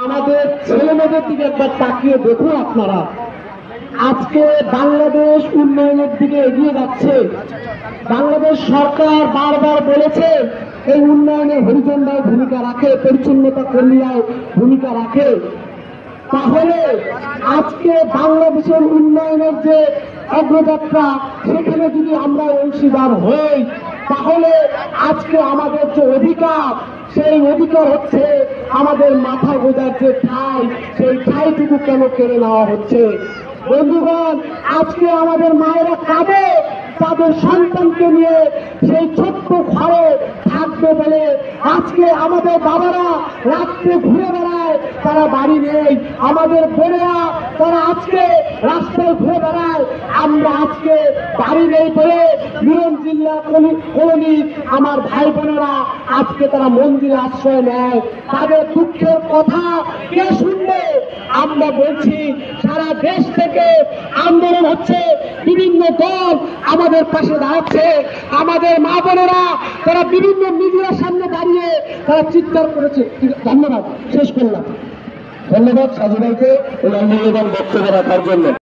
আমাদের ছেলে মেয়েদের দিকে একবার তাকিয়ে দেখুন আপনারা। আজকে বাংলাদেশ উন্নয়নের দিকে এগিয়ে যাচ্ছে। বাংলাদেশ সরকার বারবার বলেছে এই উন্নয়নে হরিজনরাও ভূমিকা রাখে, পরিচ্ছন্নতা কর্মীরাও ভূমিকা রাখে। তাহলে আজকে বাংলাদেশের উন্নয়নের যে অগ্রযাত্রা, সেখানে যদি আমরা অংশীদার হই, তাহলে আজকে আমাদের যে অধিকার, সেই অধিকার হচ্ছে আমাদের মাথা গোজার যে ঠাঁই, সেই ঠাঁইটুকু কেন কেড়ে নেওয়া হচ্ছে? বন্ধুগণ, আজকে আমাদের মায়েরা কাঁদে তাদের সন্তানকে নিয়ে সেই ছোট্ট ঘরে থাকবে বলে। আজকে আমাদের বাবারা রাত্রে ঘুরে বেড়ায়, তারা বাড়ি নেই। আমাদের বোনেরা তারা আজকে রাস্তায় ঘুরে বেড়ায়। আমরা আজকে বাড়ি নেই বলে মিরন জিল্লা কলোনি আমার ভাই বোনেরা আজকে তারা মন্দিরে আশ্রয় নেয়। তাদের দুঃখের কথা কে শুনবে? আমরা বলছি, সারা দেশ থেকে আন্দোলন হচ্ছে, বিভিন্ন দল আমাদের পাশে দাঁড়াচ্ছে। আমাদের মা বোনেরা তারা বিভিন্ন মিডিয়ার সামনে দাঁড়িয়ে তারা চিৎকার করেছে। ধন্যবাদ, শেষ করলাম। ধন্যবাদ সাজু ভাইকে এই মূল্যবান বক্তব্য রাখার জন্য।